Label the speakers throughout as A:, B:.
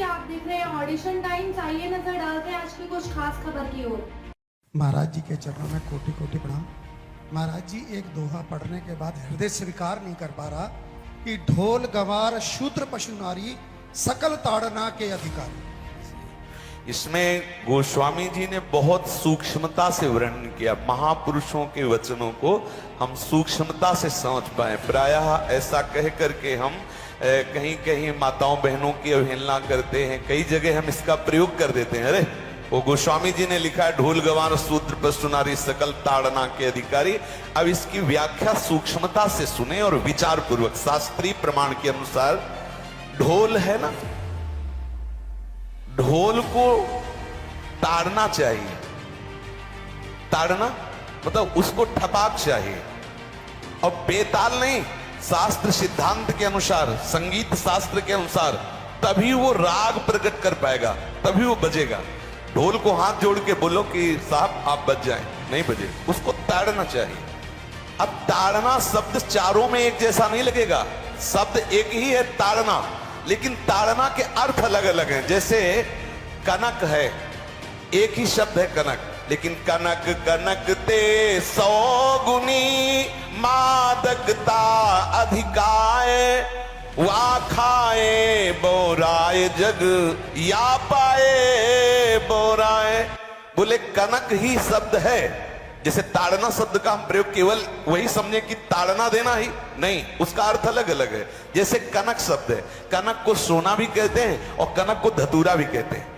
A: आप देख रहे हैं ऑडिशन टाइम्स। आइए नजर डालते हैं आज की कुछ खास खबर की ओर।
B: महाराज जी के चरणों में कोटि कोटि प्रणाम। महाराज जी एक दोहा पढ़ने के बाद हृदय स्वीकार नहीं कर पा रहा कि ढोल गवार शूद्र पशु नारी सकल ताड़ना के अधिकारी।
C: इसमें गोस्वामी जी ने बहुत सूक्ष्मता से वर्णन किया। महापुरुषों के वचनों को हम सूक्ष्मता से समझ पाए। प्रायः ऐसा कह करके हम कहीं कहीं माताओं बहनों की अवहेलना करते हैं, कई जगह हम इसका प्रयोग कर देते हैं। अरे वो गोस्वामी जी ने लिखा है ढोल गवार शूद्र पशु नारी सकल ताड़ना के अधिकारी। अब इसकी व्याख्या सूक्ष्मता से सुने और विचार पूर्वक। शास्त्रीय प्रमाण के अनुसार ढोल है ना, ढोल को ताड़ना चाहिए। ताड़ना मतलब उसको ठपाक चाहिए और बेताल नहीं। शास्त्र सिद्धांत के अनुसार, संगीत शास्त्र के अनुसार तभी वो राग प्रकट कर पाएगा, तभी वो बजेगा। ढोल को हाथ जोड़ के बोलो कि साहब आप बज जाएं, नहीं बजे, उसको ताड़ना चाहिए। अब ताड़ना शब्द चारों में एक जैसा नहीं लगेगा। शब्द एक ही है ताड़ना, लेकिन ताड़ना के अर्थ अलग अलग हैं। जैसे कनक है, एक ही शब्द है कनक, लेकिन कनक कनक ते 100 गुनी मादकता अधिकाय वा खाए बोराए जग या पाए बोराए। बोले कनक ही शब्द है। जैसे ताड़ना शब्द का हम प्रयोग केवल वही समझे कि ताड़ना देना ही नहीं, उसका अर्थ अलग अलग है। जैसे कनक शब्द है, कनक को सोना भी कहते हैं और कनक को धतूरा भी कहते हैं।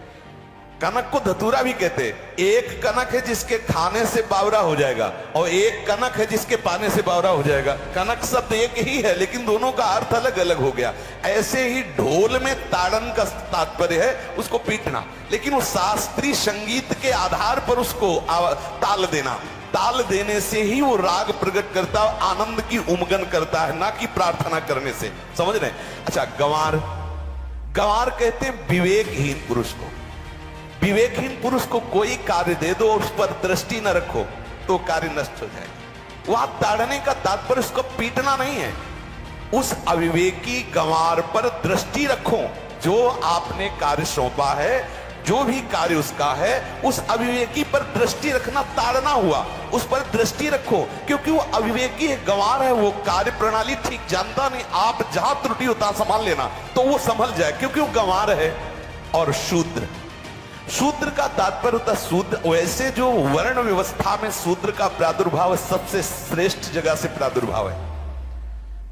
C: कनक को धतूरा भी कहते हैं। एक कनक है जिसके खाने से बावरा हो जाएगा और एक कनक है जिसके पाने से बावरा हो जाएगा। कनक शब्द एक ही है, लेकिन दोनों का अर्थ अलग अलग हो गया। ऐसे ही ढोल में ताड़न का तात्पर्य है उसको पीटना, लेकिन वो शास्त्रीय संगीत के आधार पर उसको ताल देना। ताल देने से ही वो राग प्रकट करता है, आनंद की उमगन करता है, ना कि प्रार्थना करने से। समझ रहे? अच्छा, गंवार, गंवार कहते हैं विवेकहीन पुरुष को। विवेकहीन पुरुष को कोई कार्य दे दो और उस पर दृष्टि न रखो तो कार्य नष्ट हो जाएगा। वहां ताड़ने का तात्पर्य उसको पीटना नहीं है। उस अविवेकी गंवार पर दृष्टि रखो। जो आपने कार्य सौंपा है, जो भी कार्य उसका है, उस अविवेकी पर दृष्टि रखना ताड़ना हुआ। उस पर दृष्टि रखो, क्योंकि वो अविवेकी है, गंवार है, वो कार्य प्रणाली ठीक जानता नहीं। आप जहां त्रुटि होता संभाल लेना तो वो संभल जाए, क्योंकि वो गंवार है। और शूद्र, शूद्र का तात्पर्य होता है शूद्र। वैसे जो वर्ण व्यवस्था में शूद्र का प्रादुर्भाव सबसे श्रेष्ठ जगह से प्रादुर्भाव है।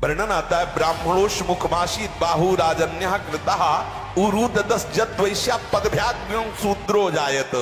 C: वर्णन आता है ब्राह्मणोष मुखमाशी बाहु राजन्य कृतः उरुददस जत वैश्या पदभ्याग्यों शूद्रो जायत।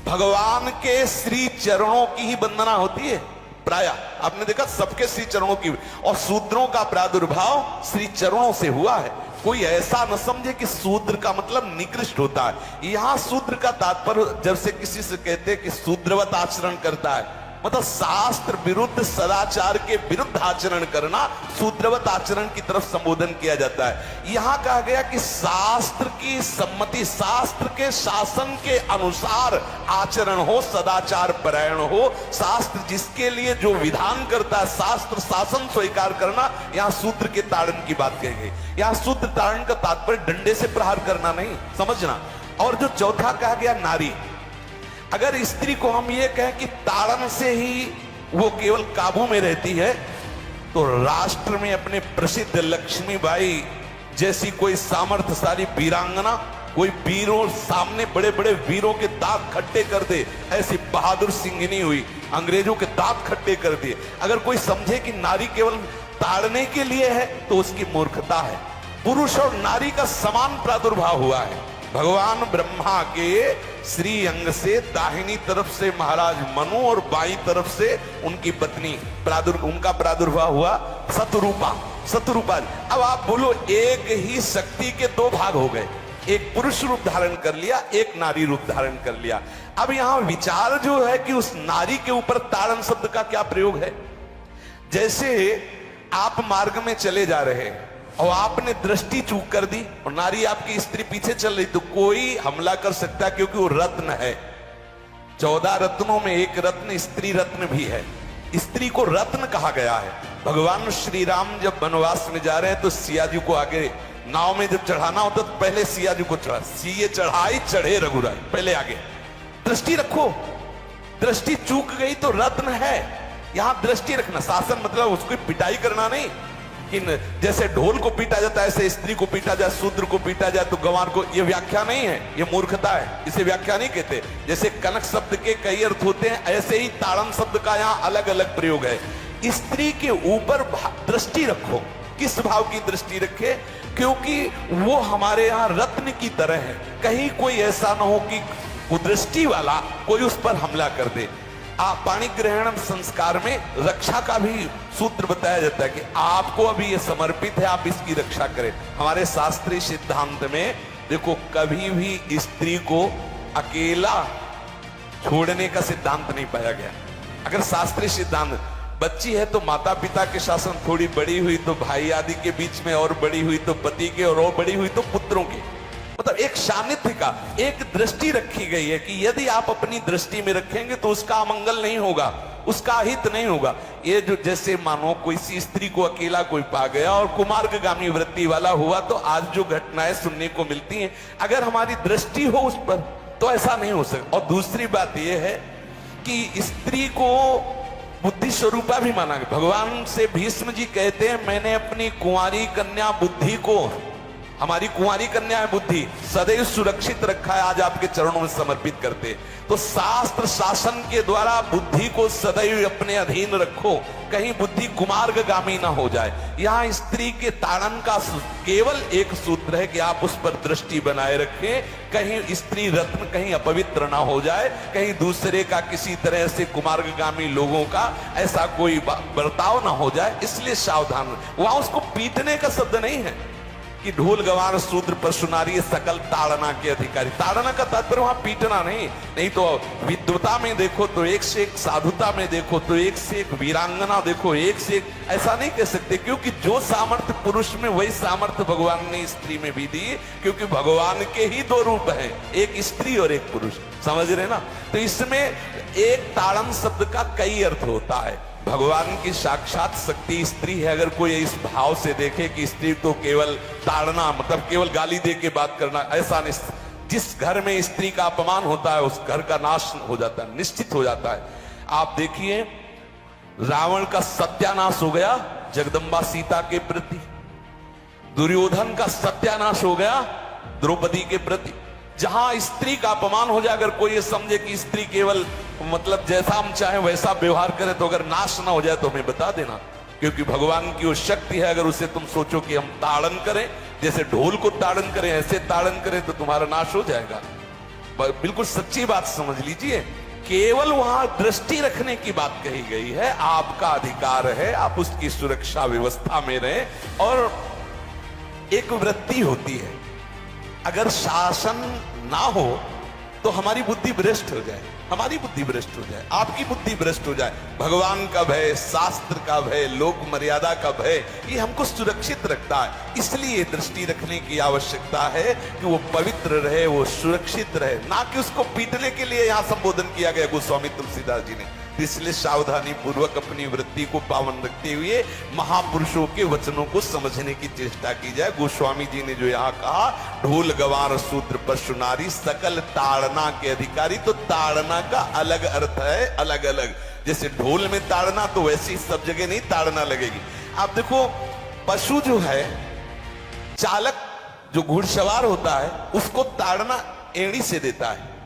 C: भगवान के श्री चरणों की ही वंदना होती है। प्राय आपने देखा सबके श्री चरणों की, और शूद्रों का प्रादुर्भाव श्री चरणों से हुआ है। कोई ऐसा न समझे कि शूद्र का मतलब निकृष्ट होता है। यहां शूद्र का तात्पर्य जब से किसी से कहते हैं कि शूद्रवत आचरण करता है, मतलब शास्त्र विरुद्ध, सदाचार के विरुद्ध आचरण करना शूद्रवत आचरण की तरफ संबोधन किया जाता है। यहां कहा गया कि शास्त्र की सम्मति, शास्त्र के शासन के अनुसार आचरण हो, सदाचार परायण हो। शास्त्र जिसके लिए जो विधान करता है, शास्त्र शासन स्वीकार करना, यहां शूद्र के ताड़न की बात कही गई। यहां शूद्र ताड़न का तात्पर्य डंडे से प्रहार करना नहीं, समझना। और जो चौथा कहा गया नारी, अगर स्त्री को हम ये कहें कि ताड़न से ही वो केवल काबू में रहती है, तो राष्ट्र में अपने प्रसिद्ध लक्ष्मीबाई जैसी कोई सामर्थ्यशाली वीरांगना, कोई वीरों सामने बड़े बड़े वीरों के दांत खट्टे कर दे, ऐसी बहादुर सिंघनी हुई, अंग्रेजों के दांत खट्टे कर दिए। अगर कोई समझे कि नारी केवल ताड़ने के लिए है तो उसकी मूर्खता है। पुरुष और नारी का समान प्रादुर्भाव हुआ है। भगवान ब्रह्मा के श्री अंग से दाहिनी तरफ से महाराज मनु और बाईं तरफ से उनकी पत्नी उनका प्रादुर्भाव हुआ शतरूपा। शतरूपा, अब आप बोलो एक ही शक्ति के दो भाग हो गए, एक पुरुष रूप धारण कर लिया, एक नारी रूप धारण कर लिया। अब यहां विचार जो है कि उस नारी के ऊपर ताड़न शब्द का क्या प्रयोग है। जैसे आप मार्ग में चले जा रहे हैं और आपने दृष्टि चूक कर दी और नारी आपकी स्त्री पीछे चल रही, तो कोई हमला कर सकता है, क्योंकि वो रत्न है। 14 रत्नों में एक रत्न स्त्री रत्न भी है। स्त्री को रत्न कहा गया है। भगवान श्री राम जब वनवास में जा रहे हैं तो सिया जी को आगे नाव में जब चढ़ाना होता तो पहले सिया जी को चढ़ा, सीए चढ़ाई चढ़े रघुराई, पहले आगे दृष्टि रखो। दृष्टि चूक गई तो रत्न है, यहां दृष्टि रखना। शासन मतलब उसको पिटाई करना नहीं कि जैसे ढोल को पीटा जाता है ऐसे स्त्री को पीटा जाए, शूद्र को पीटा जाए तो गंवार को, ये व्याख्या नहीं है, ये मूर्खता है, इसे व्याख्या नहीं कहते। जैसे कनक शब्द के कई अर्थ होते हैं, ऐसे ही ताड़न शब्द का यहाँ अलग अलग प्रयोग है। स्त्री के ऊपर दृष्टि रखो। किस भाव की दृष्टि रखे? क्योंकि वो हमारे यहाँ रत्न की तरह है, कहीं कोई ऐसा ना हो कि कुदृष्टि वाला कोई उस पर हमला कर दे। पाणी ग्रहण संस्कार में रक्षा का भी सूत्र बताया जाता है कि आपको अभी ये समर्पित है, आप इसकी रक्षा करें। हमारे शास्त्रीय सिद्धांत में देखो, कभी भी स्त्री को अकेला छोड़ने का सिद्धांत नहीं पाया गया। अगर शास्त्रीय सिद्धांत, बच्ची है तो माता पिता के शासन, थोड़ी बड़ी हुई तो भाई आदि के बीच में, और बड़ी हुई तो पति के, और बड़ी हुई तो पुत्रों के, मतलब एक सानिध्य का एक दृष्टि रखी गई है कि यदि आप अपनी दृष्टि में रखेंगे तो उसका अमंगल नहीं होगा, उसका हित नहीं होगा। ये जो जैसे मानो कोई सी स्त्री को अकेला कोई पा गया और कुमार्गगामी वृत्ति वाला हुआ, तो आज जो घटनाएं सुनने को मिलती हैं, अगर हमारी दृष्टि हो उस पर तो ऐसा नहीं हो सकता। और दूसरी बात यह है कि स्त्री को बुद्धि स्वरूपा भी माना गया। भगवान से भीष्म जी कहते हैं, मैंने अपनी कुंवारी कन्या बुद्धि को, हमारी कुंवारी कन्या है बुद्धि, सदैव सुरक्षित रखा है, आज आपके चरणों में समर्पित करते। तो शास्त्र शासन के द्वारा बुद्धि को सदैव अपने अधीन रखो, कहीं बुद्धि कुमार्गगामी ना हो जाए। यहाँ स्त्री के ताड़न का केवल एक सूत्र है कि आप उस पर दृष्टि बनाए रखें, कहीं स्त्री रत्न कहीं अपवित्र ना हो जाए, कहीं दूसरे का किसी तरह से कुमार्गगामी लोगों का ऐसा कोई बर्ताव ना हो जाए, इसलिए सावधान। वहां उसको पीटने का शब्द नहीं है कि ढोल गवार शूद्र पशु नारी सकल ताड़ना के अधिकारी। ताड़ना का तात्पर्य वहां पीटना नहीं तो विद्वता में देखो तो एक से एक, साधुता में देखो तो एक से एक, वीरांगना देखो एक से एक, ऐसा नहीं कह सकते। क्योंकि जो सामर्थ्य पुरुष में वही सामर्थ्य भगवान ने स्त्री में भी दी, क्योंकि भगवान के ही दो रूप हैं, एक स्त्री और एक पुरुष, समझ रहे ना। तो इसमें एक ताड़न शब्द का कई अर्थ होता है। भगवान की साक्षात शक्ति स्त्री है। अगर कोई इस भाव से देखे कि स्त्री तो केवल ताड़ना मतलब केवल गाली दे के बात करना, ऐसा नहीं। जिस घर में स्त्री का अपमान होता है उस घर का नाश हो जाता है, निश्चित हो जाता है। आप देखिए, रावण का सत्यानाश हो गया जगदम्बा सीता के प्रति, दुर्योधन का सत्यानाश हो गया द्रौपदी के प्रति। जहां स्त्री का अपमान हो जाए, अगर कोई ये समझे कि स्त्री केवल मतलब जैसा हम चाहे वैसा व्यवहार करे, तो अगर नाश ना हो जाए तो हमें बता देना, क्योंकि भगवान की वो शक्ति है। अगर उसे तुम सोचो कि हम ताड़न करें, जैसे ढोल को ताड़न करें ऐसे ताड़न करें, तो तुम्हारा नाश हो जाएगा। बिल्कुल सच्ची बात समझ लीजिए। केवल वहां दृष्टि रखने की बात कही गई है, आपका अधिकार है, आप उसकी सुरक्षा व्यवस्था में रहें। और एक वृत्ति होती है, अगर शासन ना हो तो हमारी बुद्धि भ्रष्ट हो जाए, हमारी बुद्धि भ्रष्ट हो जाए, आपकी बुद्धि भ्रष्ट हो जाए। भगवान का भय, शास्त्र का भय, लोक मर्यादा का भय, ये हमको सुरक्षित रखता है। इसलिए दृष्टि रखने की आवश्यकता है कि वो पवित्र रहे, वो सुरक्षित रहे, ना कि उसको पीटने के लिए यहाँ संबोधन किया गया गोस्वामी तुलसीदास जी ने। इसलिए सावधानी पूर्वक अपनी वृत्ति को पावन रखते हुए महापुरुषों के वचनों को समझने की चेष्टा की जाए। गोस्वामी जी ने जो यहाँ कहा, ढोल गवार शूद्र पशु नारी सकल ताड़ना के अधिकारी, तो ताड़ना का अलग अर्थ है, अलग अलग। जैसे ढोल में ताड़ना, तो वैसे ही सब जगह नहीं ताड़ना लगेगी। आप देखो, पशु जो है, चालक जो घुड़सवार होता है उसको ताड़ना एड़ी से देता है।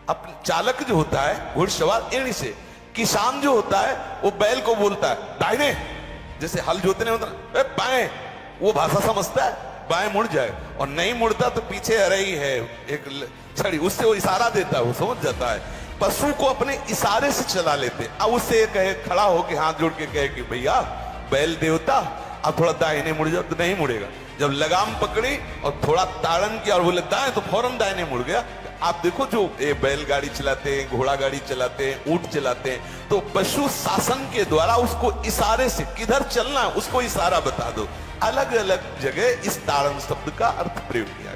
C: अब चालक जो होता है घुड़सवार एड़ी से, किसान जो होता है वो बैल को बोलता है दाहिने, जैसे हल जोतने होता है बाएं, वो भाषा समझता है, बाएं मुड़ जाए, और नहीं मुड़ता तो पीछे अरई है एक छड़ी, उससे वो इशारा देता है, वो समझ जाता है। पशु को अपने इशारे से चला लेते। अब उससे कहे, खड़ा होके हाथ जोड़ के कहे कि भैया बैल देवता अब थोड़ा दाहिने मुड़ जाओ, तो नहीं मुड़ेगा। जब लगाम पकड़ी और थोड़ा ताड़न किया और बोले दाएं, तो फौरन दाहिने मुड़ गया। आप देखो, जो ये बैलगाड़ी चलाते हैं, घोड़ा गाड़ी चलाते हैं, ऊंट चलाते हैं, तो पशु शासन के द्वारा उसको इशारे से किधर चलना है उसको इशारा बता दो। अलग अलग जगह इस ताड़न शब्द का अर्थ प्रयोग किया।